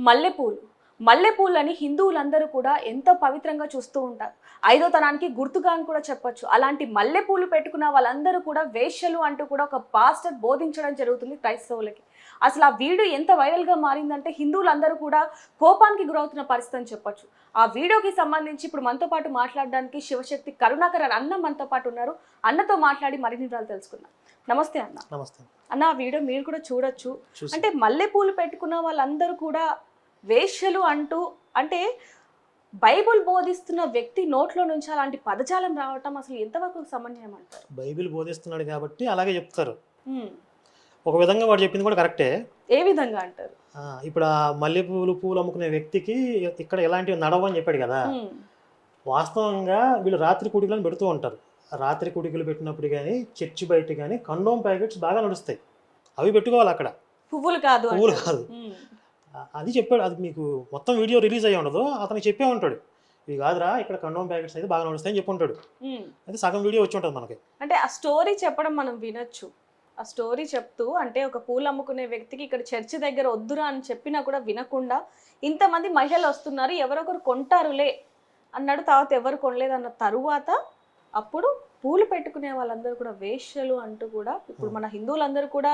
మల్లెపూలు మల్లెపూలని హిందువులందరూ కూడా ఎంతో పవిత్రంగా చూస్తూ ఉంటారు. ఐదో తనానికి గుర్తుగా అని కూడా చెప్పొచ్చు. అలాంటి మల్లెపూలు పెట్టుకున్న వాళ్ళందరూ కూడా వేశ్యలు అంటూ కూడా ఒక పాస్టర్ బోధించడం జరుగుతుంది క్రైస్తవులకి. అసలు ఆ వీడియో ఎంత వైరల్గా మారిందంటే హిందువులందరూ కూడా కోపానికి గురవుతున్న పరిస్థితి అని చెప్పొచ్చు. ఆ వీడియోకి సంబంధించి ఇప్పుడు మనతో పాటు మాట్లాడడానికి శివశక్తి కరుణాకర్ అన్న మనతో పాటు ఉన్నారు. అన్నతో మాట్లాడి మరిన్ని వివరాలు తెలుసుకుందాం. నమస్తే అన్న. నమస్తే అన్న, ఆ వీడియో మీరు కూడా చూడొచ్చు. అంటే మల్లెపూలు పెట్టుకున్న వాళ్ళందరూ కూడా వేశ్యలు అంటూ, అంటే బైబుల్ బోధిస్తున్న వ్యక్తి నోట్లో నుంచి అలాంటి పదజాలం రావటం అసలు ఎంతవరకు సమన్వయం అంటారు? బైబిల్ బోధిస్తున్నాడు కాబట్టి అలాగే చెప్తారు. ఒక విధంగా వాడు చెప్పింది కూడా కరెక్టే. ఏ విధంగా అంటారు? ఇప్పుడు ఆ పూలు అమ్ముకునే వ్యక్తికి ఇక్కడ ఎలాంటివి నడవని చెప్పాడు కదా. వాస్తవంగా వీళ్ళు రాత్రి కుడికలను పెడుతూ ఉంటారు. రాత్రి కుడికలు పెట్టినప్పుడు కానీ చర్చి బయట కానీ కండోమ్ ప్యాకెట్స్ బాగా నడుస్తాయి. అవి పెట్టుకోవాలి అక్కడ, పువ్వులు కాదు. అది చెప్పాడు. అది మీకు మొత్తం వీడియో రిలీజ్ అయ్యి ఉండదు, అతనికి చెప్పే ఉంటాడు. ఇవి కాదురా ఇక్కడ కండోమ్ ప్యాకెట్స్ అయితే బాగా నడుస్తాయని చెప్పి ఉంటాడు. అయితే సగం వీడియో వచ్చి ఉంటుంది మనకి. అంటే ఆ స్టోరీ చెప్పడం మనం వినొచ్చు. ఆ స్టోరీ చెప్తూ, అంటే ఒక పూలు అమ్ముకునే వ్యక్తికి ఇక్కడ చర్చి దగ్గర వద్దురా అని చెప్పినా కూడా వినకుండా ఇంతమంది మహిళలు వస్తున్నారు, ఎవరొకరు కొంటారులే అన్నాడు. తర్వాత ఎవరు కొనలేదన్న తరువాత అప్పుడు పూలు పెట్టుకునే వాళ్ళందరూ కూడా వేశ్యలు అంటూ కూడా ఇప్పుడు మన హిందువులందరూ కూడా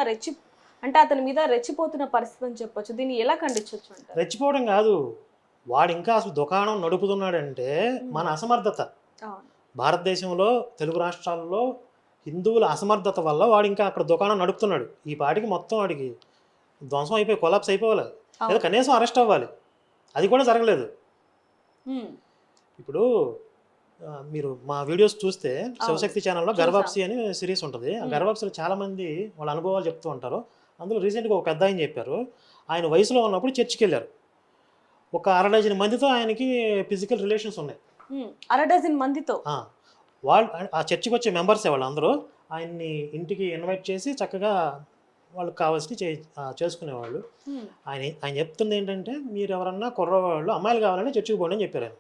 అంటే అతని మీద రెచ్చిపోతున్న పరిస్థితి అని చెప్పొచ్చు. దీన్ని ఎలా ఖండించవచ్చు అంటారు? రెచ్చిపోవడం కాదు, వాడు ఇంకా అసలు దుకాణం నడుపుతున్నాడంటే మన అసమర్థత. భారతదేశంలో తెలుగు రాష్ట్రాల్లో హిందువుల అసమర్థత వల్ల వాడు ఇంకా అక్కడ దుకాణం నడుపుతున్నాడు. ఈ పాటికి మొత్తం వాడికి ధ్వంసం అయిపోయి కొలాప్స్ అయిపోవాలి, లేదా కనీసం అరెస్ట్ అవ్వాలి. అది కూడా జరగలేదు. ఇప్పుడు మీరు మా వీడియోస్ చూస్తే శివశక్తి ఛానల్లో గర్వాప్సి అని సిరీస్ ఉంటుంది. ఆ గర్వాప్సిలో చాలామంది వాళ్ళ అనుభవాలు చెప్తూ ఉంటారు. అందులో రీసెంట్గా ఒక పెద్ద ఆయన చెప్పారు, ఆయన వయసులో ఉన్నప్పుడు చర్చికి వెళ్ళారు. ఒక 60 మందితో ఆయనకి ఫిజికల్ రిలేషన్స్ ఉన్నాయి. 60 మందితో వాళ్ళు ఆ చర్చికి వచ్చే మెంబర్సే వాళ్ళందరూ ఆయన్ని ఇంటికి ఇన్వైట్ చేసి చక్కగా వాళ్ళకి కావాల్సి చేసుకునేవాళ్ళు. ఆయన చెప్తుంది ఏంటంటే, మీరు ఎవరన్నా కుర్రవాళ్ళు అమ్మాయిలు కావాలని చర్చికి పోండి అని చెప్పారు ఆయన.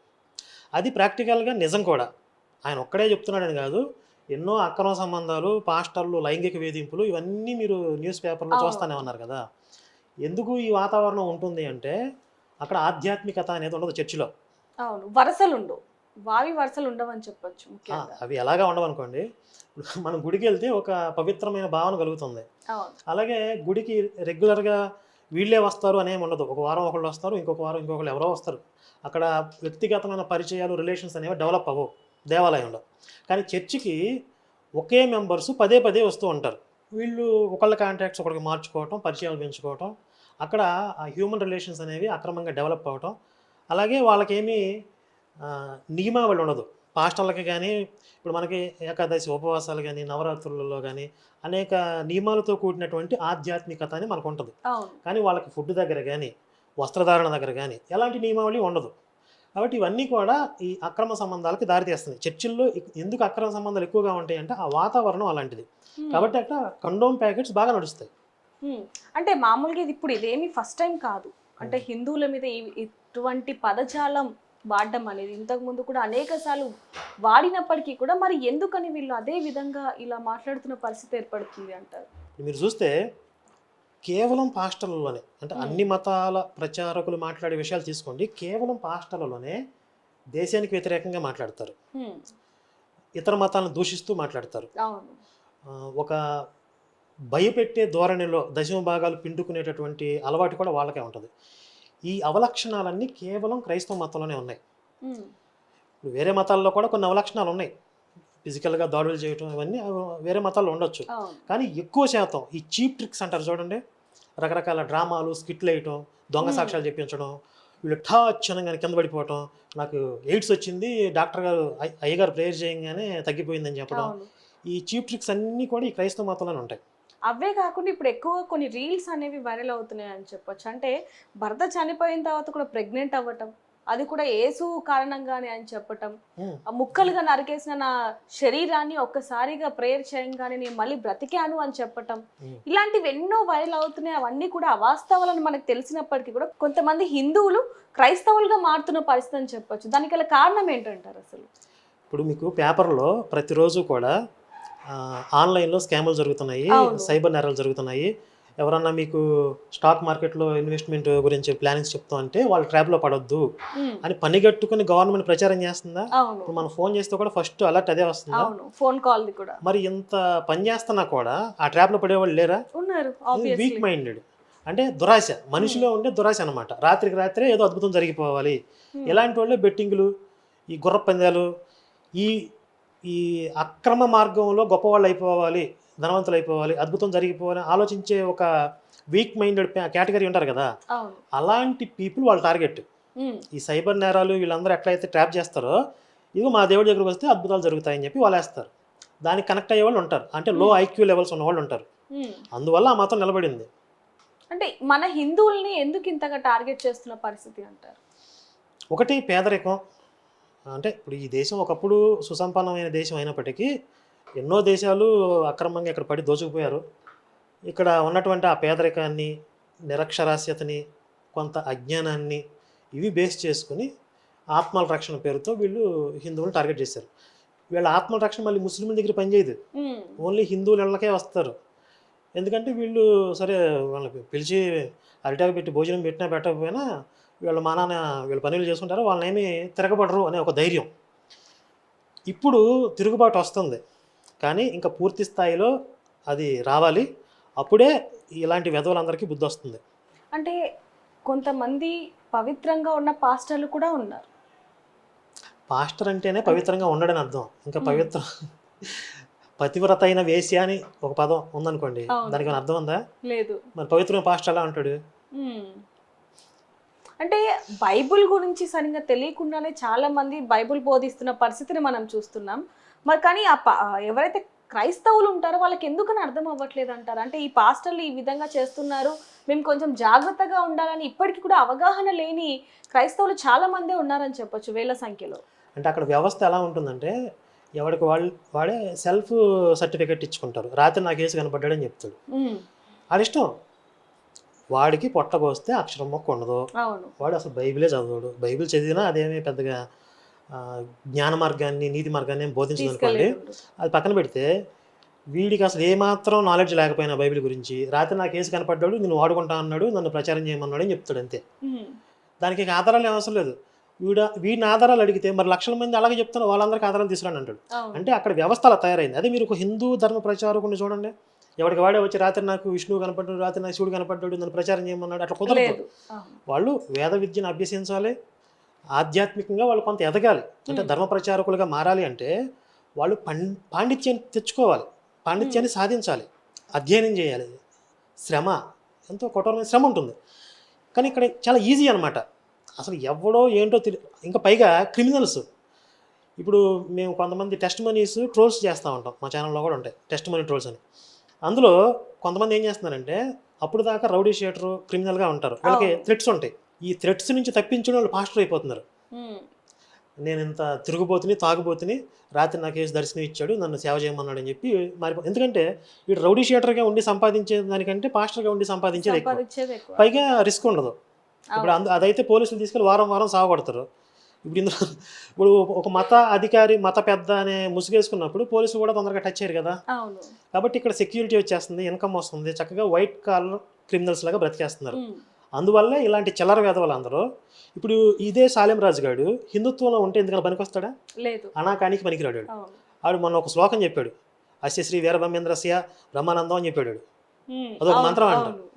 అది ప్రాక్టికల్గా నిజం కూడా. ఆయన ఒక్కడే చెప్తున్నాడని కాదు, ఎన్నో అక్రమ సంబంధాలు, పాస్టర్లు, లైంగిక వేధింపులు ఇవన్నీ మీరు న్యూస్ పేపర్లో చూస్తూనే ఉన్నారు కదా. ఎందుకు ఈ వాతావరణం ఉంటుంది అంటే అక్కడ ఆధ్యాత్మికత అనేది ఉండదు చర్చిలో. అవును, వరుసలు ఉండవు, వరుసలు ఉండవని చెప్పొచ్చు. అవి ఎలాగా ఉండవనుకోండి, మనం గుడికి వెళ్తే ఒక పవిత్రమైన భావన కలుగుతుంది. అలాగే గుడికి రెగ్యులర్గా వీళ్ళే వస్తారు అనేమి ఉండదు. ఒక వారం ఒకళ్ళు వస్తారు, ఇంకొక వారం ఇంకొకళ్ళు ఎవరో వస్తారు. అక్కడ వ్యక్తిగతమైన పరిచయాలు, రిలేషన్స్ అనేవి డెవలప్ అవ్వవు దేవాలయంలో. కానీ చర్చికి ఒకే మెంబర్స్ పదే వస్తూ ఉంటారు. వీళ్ళు ఒకళ్ళ కాంటాక్ట్స్ ఒకరికి మార్చుకోవటం, పరిచయాలు పెంచుకోవటం, అక్కడ ఆ హ్యూమన్ రిలేషన్స్ అనేవి అక్రమంగా డెవలప్ అవ్వటం. అలాగే వాళ్ళకేమీ నియమావళి ఉండదు. పాస్టర్లకి కానీ ఇప్పుడు మనకి ఏకాదశి ఉపవాసాలు కానీ నవరాత్రులలో కానీ అనేక నియమాలతో కూడినటువంటి ఆధ్యాత్మికత అని మనకు ఉంటుంది. కానీ వాళ్ళకి ఫుడ్ దగ్గర కానీ వస్త్రధారణ దగ్గర కానీ ఎలాంటి నియమావళి ఉండదు. కాబట్టి ఇవన్నీ కూడా ఈ అక్రమ సంబంధాలకి దారితీస్తుంది. చర్చిల్లో ఎందుకు అక్రమ సంబంధాలు ఎక్కువగా ఉంటాయి అంటే ఆ వాతావరణం అలాంటిది. కాబట్టి అక్కడ కండోమ్ ప్యాకెట్స్ బాగా నడుస్తాయి. అంటే మామూలుగా ఇది ఇప్పుడు ఇదేమి ఫస్ట్ టైం కాదు. అంటే హిందువుల మీద ఇటువంటి పదజాలం వాడడం అనేది ఇంతకు ముందు కూడా అనేక సార్లు వాడినప్పటికీ కూడా మరి ఎందుకని వీళ్ళు అదే విధంగా ఇలా మాట్లాడుతున్న పరిస్థితి ఏర్పడుతుంది అంటారు? మీరు చూస్తే కేవలం పాస్టర్లలోనే, అంటే అన్ని మతాల ప్రచారకులు మాట్లాడే విషయాలు తీసుకోండి, కేవలం పాస్టర్లలోనే దేశానికి వ్యతిరేకంగా మాట్లాడతారు, ఇతర మతాలను దూషిస్తూ మాట్లాడతారు. ఒక భయపెట్టే ధోరణిలో దశమ భాగాలు పిండుకునేటటువంటి అలవాటు కూడా వాళ్ళకే ఉంటుంది. ఈ అవలక్షణాలన్నీ కేవలం క్రైస్తవ మతంలోనే ఉన్నాయి. ఇప్పుడు వేరే మతాల్లో కూడా కొన్ని అవలక్షణాలు ఉన్నాయి. ఫిజికల్గా దాడులు చేయటం ఇవన్నీ వేరే మతాల్లో ఉండొచ్చు. కానీ ఎక్కువ శాతం ఈ చీప్ ట్రిక్స్ అంటారు చూడండి, రకరకాల డ్రామాలు, స్కిట్లు వేయటం, దొంగ సాక్ష్యాలు చెప్పించడం, వీళ్ళు క్షణంగానే కింద పడిపోవటం, నాకు ఎయిడ్స్ వచ్చింది, డాక్టర్ గారు అయ్యగారు ప్రేయర్ చేయగానే తగ్గిపోయిందని చెప్పడం, ఈ చీప్ ట్రిక్స్ అన్నీ కూడా ఈ క్రైస్తవ మతంలోనే ఉంటాయి. అవే కాకుండా ఇప్పుడు ఎక్కువ కొన్ని రీల్స్ అనేవి వైరల్ అవుతున్నాయి అని చెప్పొచ్చు. అంటే భర్త చనిపోయిన తర్వాత కూడా ప్రెగ్నెంట్ అవ్వటం, అది కూడా యేసు కారణంగానే అని చెప్పటం, ముక్కలుగా నరికేసిన నా శరీరాన్ని ఒక్కసారిగా ప్రేయర్ చేయంగానే నేను మళ్ళీ బ్రతికాను అని చెప్పటం, ఇలాంటివి ఎన్నో వైరల్ అవుతున్నాయి. అవన్నీ కూడా అవాస్తవాలని మనకు తెలిసినప్పటికీ కూడా కొంతమంది హిందువులు క్రైస్తవులుగా మారుతున్న పరిస్థితి అని చెప్పొచ్చు. దానికి గల కారణం ఏంటంటారు అసలు? ఇప్పుడు మీకు పేపర్లో ప్రతిరోజు కూడా ఆన్లైన్లో స్కాములు జరుగుతున్నాయి, సైబర్ నేరాలు జరుగుతున్నాయి. ఎవరన్నా మీకు స్టాక్ మార్కెట్లో ఇన్వెస్ట్మెంట్ గురించి ప్లానింగ్స్ చెప్తాం అంటే వాళ్ళు ట్రాప్లో పడొద్దు ఉమ్, అని పనిగట్టుకుని గవర్నమెంట్ ప్రచారం చేస్తుందా? అవును ఇప్పుడు మనం ఫోన్ చేస్తే కూడా ఫస్ట్ అలర్ట్ అదే వస్తుందా? అవును ఫోన్ కాల్ ది కూడా మరి ఇంత పని చేస్తున్నా కూడా ఆ ట్రాప్లో పడేవాళ్ళు లేరా? ఉన్నారు వీక్ ఆబ్వియస్లీ. మైండెడ్, అంటే దురాశ, మనిషిలో ఉండే దురాశ అనమాట. రాత్రికి రాత్రే ఏదో అద్భుతం జరిగిపోవాలి. ఇలాంటి వాళ్ళు బెట్టింగ్లు, ఈ గుర్ర పందాలు, ఈ ఈ అక్రమ మార్గంలో గొప్పవాళ్ళు అయిపోవాలి, ధనవంతులు అయిపోవాలి, అద్భుతం జరిగిపోవాలి ఆలోచించే ఒక వీక్ మైండెడ్ కేటగిరీ ఉంటారు కదా, అవును అలాంటి పీపుల్ వాళ్ళ టార్గెట్. ఉమ్, ఈ సైబర్ నేరాలు వీళ్ళందరూ ఎట్లయితే ట్రాప్ చేస్తారో, ఇదిగో మా దేవుడి దగ్గరకు వస్తే అద్భుతాలు జరుగుతాయని చెప్పి వాళ్ళు వేస్తారు. దానికి కనెక్ట్ అయ్యే వాళ్ళు ఉంటారు, అంటే లో ఐక్యూ లెవెల్స్ ఉన్న వాళ్ళు ఉంటారు. ఉమ్. అందువల్ల ఆ మతం నిలబడింది. అంటే మన హిందువుల్ని ఎందుకు ఇంతగా టార్గెట్ చేస్తున్న పరిస్థితి అంటారు? ఒకటి పేదరికం. అంటే ఇప్పుడు ఈ దేశం ఒకప్పుడు సుసంపన్నమైన దేశం అయినప్పటికీ ఎన్నో దేశాలు అక్రమంగా ఇక్కడ పడి దోచుకుపోయారు. ఇక్కడ ఉన్నటువంటి ఆ పేదరికాన్ని, నిరక్షరాస్యతని, కొంత అజ్ఞానాన్ని ఇవి బేస్ చేసుకుని ఆత్మల రక్షణ పేరుతో వీళ్ళు హిందువులను టార్గెట్ చేశారు. వీళ్ళ ఆత్మల రక్షణ మళ్ళీ ముస్లింల దగ్గర పనిచేయదు, ఉమ్, ఓన్లీ హిందువుల ఇళ్ళకే వస్తారు. ఎందుకంటే వీళ్ళు సరే వాళ్ళకి పిలిచి అరిటాకు పెట్టి భోజనం పెట్టినా పెట్టకపోయినా వీళ్ళ మా నాన్న వీళ్ళ పనులు చేసుకుంటారు, వాళ్ళని ఏమీ తిరగబడరు అనే ఒక ధైర్యం. ఇప్పుడు తిరుగుబాటు వస్తుంది, కానీ ఇంకా పూర్తి స్థాయిలో అది రావాలి. అప్పుడే ఇలాంటి వెధవలందరికీ బుద్ధి వస్తుంది. అంటే కొంతమంది పవిత్రంగా ఉన్న పాస్టర్లు కూడా ఉన్నారు. పాస్టర్ అంటేనే పవిత్రంగా ఉండడని అర్థం. ఇంకా పవిత్ర పతివ్రత అయిన వేశ్య అని ఒక పదం ఉందనుకోండి, అవును. దానికి ఏమైనా అర్థం ఉందా? లేదు. మరి పవిత్రమైన పాస్టర్ ఎలా అంటాడు? ఉమ్. అంటే బైబుల్ గురించి సరిగ్గా తెలియకుండానే చాలా మంది బైబుల్ బోధిస్తున్న పరిస్థితిని మనం చూస్తున్నాం. మరి కానీ ఎవరైతే క్రైస్తవులు ఉంటారో వాళ్ళకి ఎందుకని అర్థం అవ్వట్లేదు అంటారు? అంటే ఈ పాస్టర్లు ఈ విధంగా చేస్తున్నారు, మేము కొంచెం జాగ్రత్తగా ఉండాలని ఇప్పటికీ కూడా అవగాహన లేని క్రైస్తవులు చాలా మందే ఉన్నారని చెప్పొచ్చు, వేల సంఖ్యలో. అంటే అక్కడ వ్యవస్థ ఎలా ఉంటుందంటే, ఎవరికి వాడే సెల్ఫ్ సర్టిఫికెట్ ఇచ్చుకుంటారు. రాత్రి నా కేసు కనపడ్డాడని చెప్తాడు, ఉమ్, వాడిష్టం. వాడికి పొట్టకొస్తే అక్షరం మొక్క ఉండదు, అవును వాడు అసలు బైబిలే చదవడు. బైబిల్ చదివినా అదేమీ పెద్దగా జ్ఞాన మార్గాన్ని, నీతి మార్గాన్ని ఏం బోధించదు అనుకోండి. తీసుకెళ్ళలేదు. అది పక్కన పెడితే వీడికి అసలు ఏమాత్రం నాలెడ్జ్ లేకపోయినా బైబిల్ గురించి, రాత్రి నా కేసు కనపడ్డాడు, నేను వాడుకుంటా అన్నాడు, నన్ను ప్రచారం చేయమన్నాడు అని చెప్తాడు అంతే. ఉమ్, దానికి ఇక ఆధారాలు ఏం అవసరం లేదు. వీడిని ఆధారాలు అడిగితే మరి లక్షల మంది అలాగే చెప్తాను, వాళ్ళందరికీ ఆధారాలు తీసుకురాని అంటాడు. అవును అంటే అక్కడ వ్యవస్థ అలా తయారైంది. అదే మీరు ఒక హిందూ ధర్మ ప్రచారకుని చూడండి, ఎవరికి వాడే వచ్చి రాత్రి నాకు విష్ణువు కనపడ్డాడు, రాత్రి నాకు శివుడు కనపడ్డాడు, నన్ను ప్రచారం చేయమన్నాడు, అట్లా కుదరదు. లేదు. అవును. వాళ్ళు వేద విద్యను అభ్యసించాలి, ఆధ్యాత్మికంగా వాళ్ళు కొంత ఎదగాలి. అంటే ధర్మ ప్రచారకులుగా మారాలి అంటే వాళ్ళు పాండిత్యాన్ని తెచ్చుకోవాలి, పాండిత్యాన్ని సాధించాలి, అధ్యయనం చేయాలి. శ్రమ, ఎంతో కఠోరమైన శ్రమ ఉంటుంది. కానీ ఇక్కడ చాలా ఈజీ అనమాట. అసలు ఎవడో ఏంటో ఇంకా పైగా క్రిమినల్స్. ఇప్పుడు మేము కొంతమంది టెస్ట్ మనీస్ ట్రోల్స్ చేస్తూ ఉంటాం, మా ఛానల్లో కూడా ఉంటాయి టెస్ట్ మనీ ట్రోల్స్ అని. అందులో కొంతమంది ఏం చేస్తున్నారంటే, అప్పుడు దాకా రౌడీ షీటరు, క్రిమినల్గా ఉంటారు, వాళ్ళకి థ్రెట్స్ ఉంటాయి. ఈ థ్రెట్స్ నుంచి తప్పించడం వాళ్ళు పాస్టర్ అయిపోతున్నారు. ఉమ్, నేను ఇంత తిరుగుబోతుని, తాగుబోతుని, రాత్రి నాకు వేసి దర్శనం ఇచ్చాడు, నన్ను సేవ చేయమన్నాడు అని చెప్పి ఎందుకంటే వీడు రౌడీ షీటర్గా ఉండి సంపాదించే దానికంటే పాస్టర్గా ఉండి సంపాదించేది ఎక్కువ, సంపాదించేది ఎక్కువ. పైగా రిస్క్ ఉండదు. ఇప్పుడు అదైతే పోలీసులు తీసుకెళ్ళి వారం వారం సాగొడతారు. ఇప్పుడు ఒక మత అధికారి, మత పెద్ద అనే ముసుగేసుకున్నప్పుడు పోలీసులు కూడా తొందరగా టచ్ చేయరు కదా. అవును. కాబట్టి ఇక్కడ సెక్యూరిటీ వచ్చేస్తుంది, ఇన్కమ్ వస్తుంది, చక్కగా వైట్ కాలర్ క్రిమినల్స్ లాగా బ్రతికేస్తున్నారు. ఉమ్, అందువల్లే ఇలాంటి చిల్లర వేదవాళ్ళు అందరూ. ఇప్పుడు ఇదే సాలెం రాజు గారు హిందుత్వంలో ఉంటే ఎందుకని పనికొస్తాడా? లేదు. అనాకానికి పనికిరాడు. అవును. ఆడు మొన్న ఒక శ్లోకం చెప్పాడు, అస్య శ్రీ వీరబ్రహ్మేంద్రస్య బ్రహ్మానందం అని చెప్పాడు. ఉమ్, అదొక అవును, మంత్రం అంట, అవును.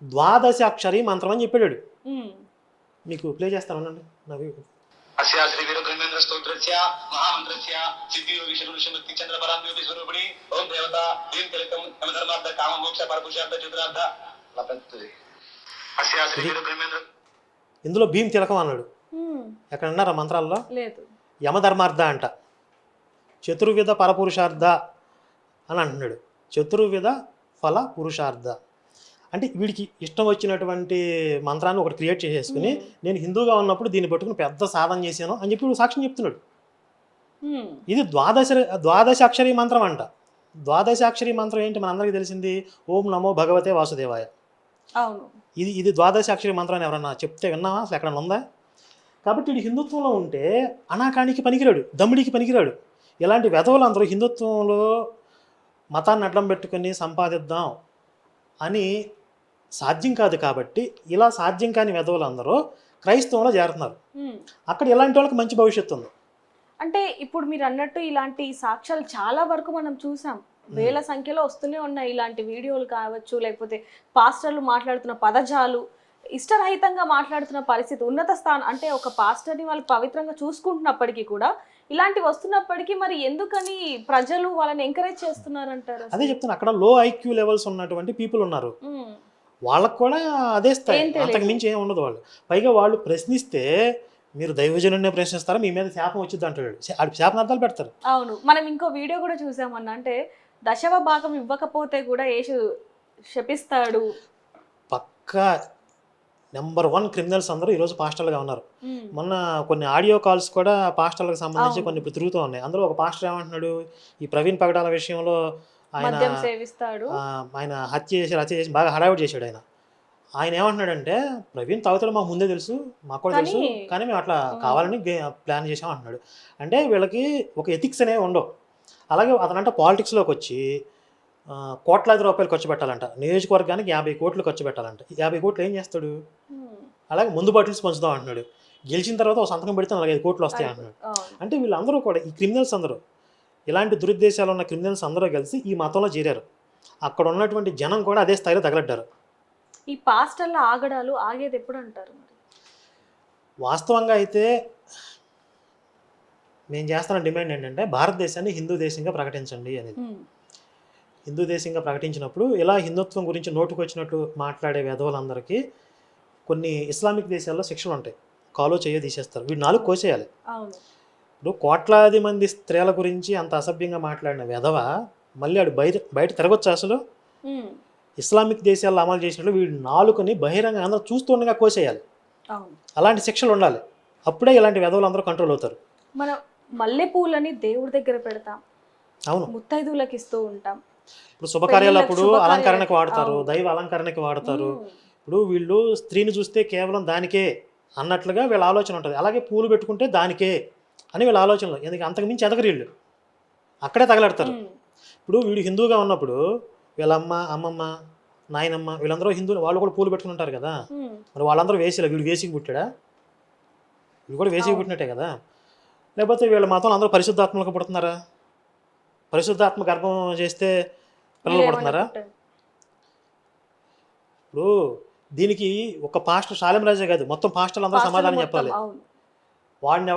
ద్వాదశాక్షరి మంత్రం అని చెప్పాడు. ఉమ్, మీకు ప్లే చేస్తానండి నా అస్య శ్రీ వీరబ్రహ్మేంద్ర స్తోత్రస్య మహామంత్రస్య సిద్ధి యోగి శక్తి చంద్ర పరాంయోగి స్వరూపిణి ఓం దేవత దీం తిలకం యమధర్మార్థ కామ మోక్ష పరపురుషార్థ చతురార్థ లభంతుది. అస్య శ్రీ వీరబ్రహ్మేంద్ర. ఇందులో భీమ్ తిలకం అన్నాడు, ఉమ్, ఎక్కడ అన్నారా మంత్రాల్లో? లేదు. యమధర్మార్థ అంట, చతుర్విధ పరపురుషార్థ అని అంటున్నాడు. చతుర్విధ ఫల పురుషార్థ అంటే వీడికి ఇష్టం వచ్చినటువంటి మంత్రాన్ని ఒకటి క్రియేట్ చేసేసుకుని, నేను హిందూగా ఉన్నప్పుడు దీన్ని పట్టుకుని పెద్ద సాధన చేశాను అని చెప్పి సాక్ష్యం చెప్తున్నాడు. ఉమ్, ఇది ద్వాదశాక్షరి మంత్రం అంట. ద్వాదశాక్షరి మంత్రం ఏంటి మనందరికీ తెలిసింది, ఓం నమో భగవతే వాసుదేవాయ. అవును. ఇది ద్వాదశాక్షరి మంత్రం అని ఎవరన్నా చెప్తే విన్నావా? అసలు ఎక్కడన్నా ఉందా? కాబట్టి వీడు హిందుత్వంలో ఉంటే అనాకానికి పనికిరాడు, దమ్ముడికి పనికిరాడు. ఇలాంటి వెధవలు అందరూ హిందుత్వంలో మతాన్ని అడ్డం పెట్టుకుని సంపాదిద్దాం, అని సాధ్యం కాదు కాబట్టి ఇలా సాధ్యం కాని వెధవులందరూ క్రైస్తవంలో చేరుతున్నారు. అక్కడ ఇలాంటి వాళ్ళకి మంచి భవిష్యత్తు ఉంది. అంటే ఇప్పుడు మీరు అన్నట్టు ఇలాంటి సాక్ష్యాలు చాలా వరకు మనం చూసాం, వేల సంఖ్యలో వస్తూనే ఉన్నాయి ఇలాంటి వీడియోలు కావచ్చు, లేకపోతే పాస్టర్లు మాట్లాడుతున్న పదజాలు, ఇష్టరహితంగా మాట్లాడుతున్న పరిస్థితి, ఉన్నత స్థానం అంటే ఒక పాస్టర్ని వాళ్ళు పవిత్రంగా చూసుకుంటున్నప్పటికీ కూడా ఇలాంటివి వస్తున్నప్పటికీ మరి ఎందుకని ప్రజలు వాళ్ళని ఎంకరేజ్ చేస్తున్నారంటారు? అదే చెప్తున్నా, అక్కడ లో ఐక్యూ లెవెల్స్ ఉన్నటువంటి పీపుల్ ఉన్నారు, వాళ్ళకు కూడా అదే స్థాయి, అంతకు మించి ఏమి ఉండదు. వాళ్ళు పైగా వాళ్ళు ప్రశ్నిస్తే మీరు దైవజనుడినే ప్రశ్నిస్తారా, మీ మీద శాపం వచ్చింది అంటాడు. శాపనార్థాలు పెడతారు. అవును, మనం ఇంకో వీడియో కూడా చూసామన్న, అంటే దశమ భాగం ఇవ్వకపోతే కూడా యేసు శపిస్తాడు. పక్కా నెంబర్ 1 క్రిమినల్స్ అందరూ ఈరోజు పాస్టర్లుగా ఉన్నారు. మొన్న కొన్ని ఆడియో కాల్స్ కూడా పాస్టర్లకు సంబంధించి కొన్ని ఇప్పుడు తిరుగుతూ ఉన్నాయి. అందులో ఒక పాస్టర్ ఏమంటున్నాడు, ఈ ప్రవీణ్ పగడాల విషయంలో మద్యం సేవిస్తాడు, ఆయన హత్య చేసి బాగా హడావిడి చేశాడు. ఆయన ఏమంటున్నాడంటే, ప్రవీణ్ తాగుతాడు మాకు ముందే తెలుసు, మాకు కూడా తెలుసు, కానీ మేము అట్లా కావాలని ప్లాన్ చేసాం అంటున్నాడు. అంటే వీళ్ళకి ఒక ఎథిక్స్ అనేవి ఉండవు. అలాగే అతనంట పాలిటిక్స్లోకి వచ్చి కోట్లాది రూపాయలు ఖర్చు పెట్టాలంట, నియోజకవర్గానికి 50 కోట్లు ఖర్చు పెట్టాలంట. 50 కోట్లు ఏం చేస్తాడు? అలాగే ముందు బాటిల్స్ పంచుదాం అంటున్నాడు. గెలిచిన తర్వాత ఒక సంతకం పెడితే 45 కోట్లు వస్తాయి అంటున్నాడు. అంటే వీళ్ళందరూ కూడా, ఈ క్రిమినల్స్ అందరూ, ఇలాంటి దురుద్దేశాలు ఉన్న క్రిమినల్స్ అందరూ కలిసి ఈ మతంలో చేరారు. అక్కడ ఉన్నటువంటి జనం కూడా అదే స్థాయిలో తగలడ్డారు. ఈ పాస్టర్ల ఆగడాలు ఆగేది ఎప్పుడు అంటారు? వాస్తవంగా అయితే నేను చేస్తున్న డిమాండ్ ఏంటంటే, భారతదేశాన్ని హిందూ దేశంగా ప్రకటించండి అనేది. హిందూ దేశంగా ప్రకటించినప్పుడు ఇలా హిందుత్వం గురించి నోటుకు వచ్చినట్టు మాట్లాడే వెధవలందరికీ కొన్ని ఇస్లామిక్ దేశాల్లో శిక్షలు ఉంటాయి, కాలో చేయో తీసేస్తారు, వీడు 4 కోసేయాలి. ఇప్పుడు కోట్లాది మంది స్త్రీల గురించి అంత అసభ్యంగా మాట్లాడిన వెధవ మళ్ళీ ఆడు బయట తిరగొచ్చు. అసలు ఇస్లామిక్ దేశాల్లో అమలు చేసినట్లు వీడు 4ని బహిరంగ అందరూ చూస్తుండగా కోసేయాలి. అలాంటి శిక్షలు ఉండాలి, అప్పుడే ఇలాంటి వెధవలు అందరూ కంట్రోల్ అవుతారు. మనం మల్లెపూలని దేవుడి దగ్గర పెడతాం, అవును, ముత్తైదువులకు ఇస్తూ ఉంటాం, ఇప్పుడు శుభకార్యాలప్పుడు అలంకరణకు వాడతారు, దైవ అలంకరణకి వాడతారు. ఇప్పుడు వీళ్ళు స్త్రీని చూస్తే కేవలం దానికే అన్నట్లుగా వీళ్ళ ఆలోచన ఉంటుంది. అలాగే పూలు పెట్టుకుంటే దానికే అని వీళ్ళ ఆలోచనలు, ఎందుకంటే అంతకు మించి ఎదగరు వీళ్ళు, అక్కడే తగలడతారు. ఇప్పుడు వీడు హిందూగా ఉన్నప్పుడు వీళ్ళ అమ్మమ్మ, నాయనమ్మ వీళ్ళందరూ హిందువులు, వాళ్ళు కూడా పూలు పెట్టుకుని ఉంటారు కదా. మరి వాళ్ళందరూ వేసిలా, వీడు వేసికి పుట్టాడా? వీడు కూడా వేసికి పుట్టినట్టే కదా. లేకపోతే వీళ్ళ మతంలో అందరూ పరిశుద్ధాత్మలకు పుడుతున్నారా? పరిశుద్ధాత్మ గర్భం చేస్తే పిల్లలు పుడుతున్నారా? ఇప్పుడు దీనికి ఒక పాస్టర్ శాలెం రాజే కాదు, మొత్తం పాస్టర్లు అందరూ సమాధానం చెప్పాలి.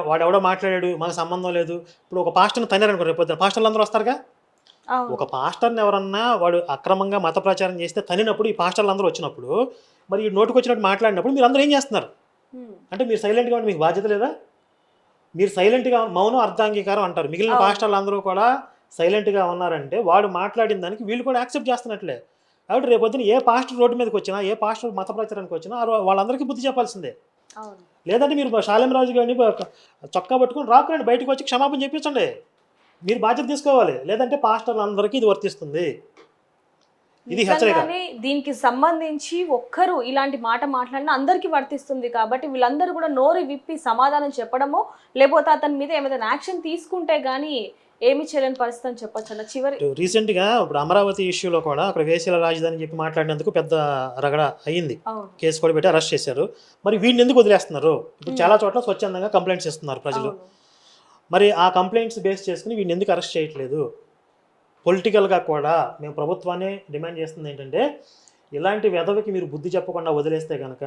వాడెవడో మాట్లాడాడు, మనకు సంబంధం లేదు. ఇప్పుడు ఒక పాస్టర్ని తన్నారనుకో, రేపు పాస్టర్లు అందరూ వస్తారుగా. ఒక పాస్టర్ని ఎవరన్నా వాడు అక్రమంగా మత ప్రచారం చేస్తే తనినప్పుడు ఈ పాస్టర్లు అందరూ వచ్చినప్పుడు, మరి ఈ నోటుకు వచ్చినట్టు మాట్లాడినప్పుడు మీరు అందరూ ఏం చేస్తున్నారు? అంటే మీరు సైలెంట్గా ఉంటే మీకు బాధ్యత లేదా? మీరు సైలెంట్గా మౌనం అర్ధాంగీకారం అంటారు. మిగిలిన పాస్టర్లు అందరూ కూడా సైలెంట్గా ఉన్నారంటే వాడు మాట్లాడిన దానికి వీళ్ళు కూడా యాక్సెప్ట్ చేస్తున్నట్లే. కాబట్టి రేపొద్దున ఏ పాస్టర్ రోడ్డు మీదకి వచ్చినా, ఏ పాస్టర్ మత ప్రచారానికి వచ్చినా వాళ్ళందరికీ బుద్ధి చెప్పాల్సిందే. లేదంటే మీరు శాలెం రాజు గారిని చొక్కా పట్టుకుని రాకురండి, బయటకు వచ్చి క్షమాపణ చెప్పించండి, మీరు బాధ్యత తీసుకోవాలి. లేదంటే పాస్టర్లు అందరికీ ఇది వర్తిస్తుంది. ఇది హెచ్చరిక. దీనికి సంబంధించి ఒక్కరు ఇలాంటి మాట మాట్లాడినా అందరికీ వర్తిస్తుంది. కాబట్టి వీళ్ళందరూ కూడా నోరు విప్పి సమాధానం చెప్పడమో, లేకపోతే అతని మీద ఏమైనా యాక్షన్ తీసుకుంటే గానీ ఏమి చేయలేని పరిస్థితి అని చెప్పొచ్చు అన్న. చివరి రీసెంట్గా ఇప్పుడు అమరావతి ఇష్యూలో కూడా అక్కడ వేసీల రాజధాని చెప్పి మాట్లాడినందుకు పెద్ద రగడ అయ్యింది, కేసు కూడా పెట్టి అరెస్ట్ చేశారు. మరి వీడిని ఎందుకు వదిలేస్తున్నారు? ఇప్పుడు చాలా చోట్ల స్వచ్ఛందంగా కంప్లైంట్స్ ఇస్తున్నారు ప్రజలు. మరి ఆ కంప్లైంట్స్ బేస్ చేసుకుని వీడిని ఎందుకు అరెస్ట్ చేయట్లేదు? పొలిటికల్గా కూడా మేము ప్రభుత్వాన్ని డిమాండ్ చేస్తుంది ఏంటంటే, ఇలాంటి వెధవకి మీరు బుద్ధి చెప్పకుండా వదిలేస్తే కనుక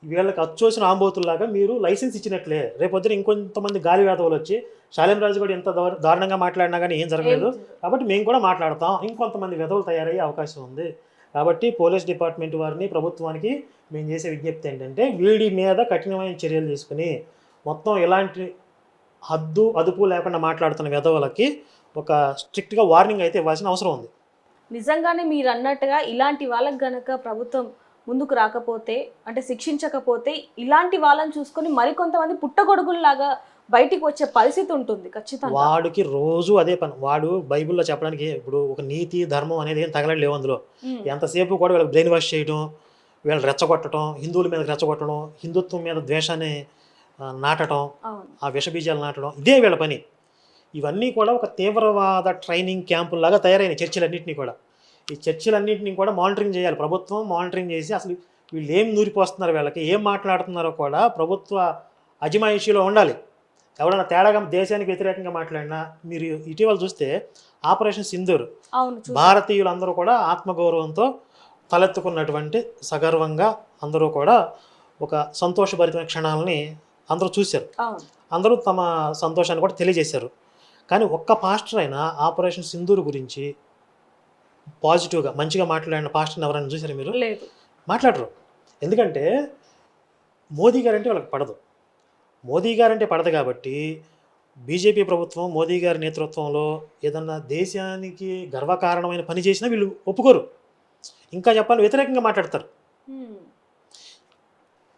వీళ్ళకి అచ్చోసిన ఆంబోతుల్లాగా మీరు లైసెన్స్ ఇచ్చినట్లే. రేపొద్దున ఇంకొంతమంది గాలి వేధవులు వచ్చి శాలెం రాజు కూడా ఎంత దారుణంగా మాట్లాడినా కానీ ఏం జరగలేదు, కాబట్టి మేము కూడా మాట్లాడతాం, ఇంకొంతమంది వెధవులు తయారయ్యే అవకాశం ఉంది. కాబట్టి పోలీస్ డిపార్ట్మెంట్ వారిని, ప్రభుత్వానికి మేము చేసే విజ్ఞప్తి ఏంటంటే, వీడి మీద కఠినమైన చర్యలు తీసుకుని మొత్తం ఎలాంటి హద్దు అదుపు లేకుండా మాట్లాడుతున్న వెధవులకి ఒక స్ట్రిక్ట్గా వార్నింగ్ అయితే ఇవ్వాల్సిన అవసరం ఉంది. నిజంగానే మీరు అన్నట్టుగా ఇలాంటి వాళ్ళకి గనక ప్రభుత్వం ముందుకు రాకపోతే, అంటే శిక్షించకపోతే, ఇలాంటి వాళ్ళని చూసుకొని మరికొంతమంది పుట్టగొడుగుల్లాగా బయటికి వచ్చే పరిస్థితి ఉంటుంది ఖచ్చితంగా. వాడికి రోజు అదే పని. వాడు బైబిల్లో చెప్పడానికి ఇప్పుడు ఒక నీతి ధర్మం అనేది ఏం తగలలేవు అందులో. ఎంతసేపు కూడా వీళ్ళకి బ్రెయిన్ వాష్ చేయడం, వీళ్ళని రెచ్చగొట్టడం, హిందువుల మీద రెచ్చగొట్టడం, హిందుత్వం మీద ద్వేషాన్ని నాటడం, ఆ విషబీజాలు నాటడం, ఇదే వీళ్ళ పని. ఇవన్నీ కూడా ఒక తీవ్రవాద ట్రైనింగ్ క్యాంపుల్లాగా తయారైన చర్చలన్నింటినీ కూడా ఈ చర్చలన్నింటినీ కూడా మానిటరింగ్ చేయాలి, ప్రభుత్వం మానిటరింగ్ చేసి అసలు వీళ్ళు ఏం నూరిపోస్తున్నారు, వీళ్ళకి ఏం మాట్లాడుతున్నారో కూడా ప్రభుత్వ అజమాయిషీలో ఉండాలి. ఎవరైనా తేడాగా దేశానికి వ్యతిరేకంగా మాట్లాడినా, మీరు ఇటీవల చూస్తే ఆపరేషన్ సింధూర్ భారతీయులందరూ కూడా ఆత్మగౌరవంతో తలెత్తుకున్నటువంటి సగర్వంగా అందరూ కూడా ఒక సంతోషభరితమైన క్షణాలని అందరూ చూశారు. అందరూ తమ సంతోషాన్ని కూడా తెలియజేశారు. కానీ ఒక్క పాస్టర్ అయినా ఆపరేషన్ సింధూర్ గురించి పాజిటివ్గా మంచిగా మాట్లాడిన పాస్టర్ని ఎవరైనా చూసారా మీరు? లేదు, మాట్లాడరు. ఎందుకంటే మోదీ గారంటే వాళ్ళకి పడదు. మోదీ గారంటే పడదు కాబట్టి బీజేపీ ప్రభుత్వం మోదీ గారి నేతృత్వంలో ఏదన్నా దేశానికి గర్వకారణమైన పని చేసినా వీళ్ళు ఒప్పుకోరు. ఇంకా చెప్పాలి, వ్యతిరేకంగా మాట్లాడతారు.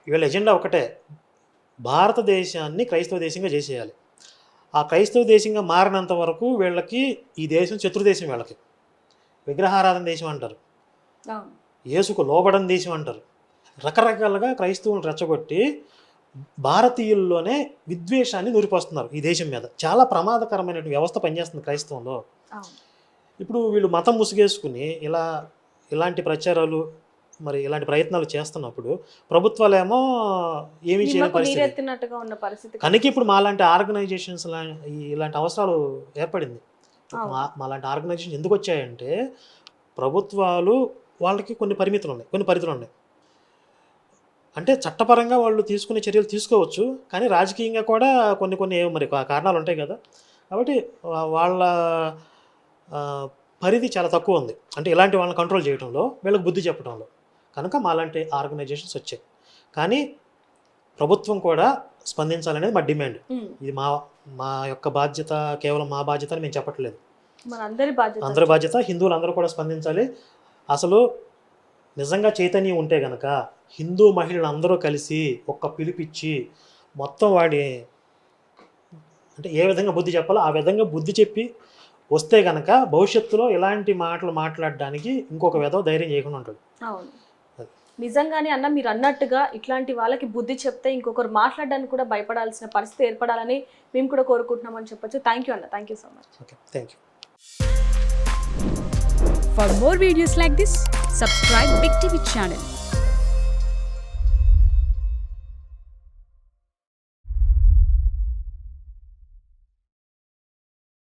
వీళ్ళ ఎజెండా ఒకటే, భారతదేశాన్ని క్రైస్తవ దేశంగా చేసేయాలి. ఆ క్రైస్తవ దేశంగా మారినంత వరకు వీళ్ళకి ఈ దేశం శత్రుదేశం. వీళ్ళకి విగ్రహారాధన దేశం అంటారు, యేసుకు లోబడని దేశం అంటారు. రకరకాలుగా క్రైస్తవులను రెచ్చగొట్టి భారతీయుల్లోనే విద్వేషాన్ని నూరిపోస్తున్నారు ఈ దేశం మీద. చాలా ప్రమాదకరమైన వ్యవస్థ పనిచేస్తుంది క్రైస్తవంలో. ఇప్పుడు వీళ్ళు మతం ముసుగేసుకుని ఇలాంటి ప్రచారాలు మరి ఇలాంటి ప్రయత్నాలు చేస్తున్నప్పుడు ప్రభుత్వాలేమో ఏమీ చేయని పరిస్థితి. కనుక ఇప్పుడు మాలాంటి ఆర్గనైజేషన్స్ ఇలాంటి అవసరాలు ఏర్పడింది. మాలాంటి ఆర్గనైజేషన్ ఎందుకు వచ్చాయంటే ప్రభుత్వాలు వాళ్ళకి కొన్ని పరిమితులు ఉన్నాయి. అంటే చట్టపరంగా వాళ్ళు తీసుకునే చర్యలు తీసుకోవచ్చు, కానీ రాజకీయంగా కూడా కొన్ని మరి కారణాలు ఉంటాయి కదా. కాబట్టి వాళ్ళ పరిధి చాలా తక్కువ ఉంది. అంటే ఇలాంటి వాళ్ళని కంట్రోల్ చేయడంలో, వీళ్ళకి బుద్ధి చెప్పడంలో. కనుక మాలాంటి ఆర్గనైజేషన్స్ వచ్చాయి. కానీ ప్రభుత్వం కూడా స్పందించాలనేది మా డిమాండ్. ఇది మా యొక్క బాధ్యత, కేవలం మా బాధ్యత అని మేము చెప్పట్లేదు, అందరి బాధ్యత. హిందువులు అందరూ కూడా స్పందించాలి. అసలు నిజంగా చైతన్యం ఉంటే గనక హిందూ మహిళలు అందరూ కలిసి ఒక్క పిలిపిచ్చి మొత్తం వాడి అంటే ఏ విధంగా బుద్ధి చెప్పాలో ఆ విధంగా బుద్ధి చెప్పి వస్తే గనక భవిష్యత్తులో ఇలాంటి మాటలు మాట్లాడడానికి ఇంకొక విధవ ధైర్యం చేయకుండా ఉంటుంది. అవును, నిజంగానే అన్న మీరు అన్నట్టుగా ఇట్లాంటి వాళ్ళకి బుద్ధి చెప్తే ఇంకొకరు మాట్లాడడానికి కూడా భయపడాల్సిన పరిస్థితి ఏర్పడాలని మేము కూడా కోరుకుంటున్నామని చెప్పొచ్చు. థ్యాంక్ యూ అన్న, thank you so much. Okay, thank you. For more videos like this, subscribe Big TV channel.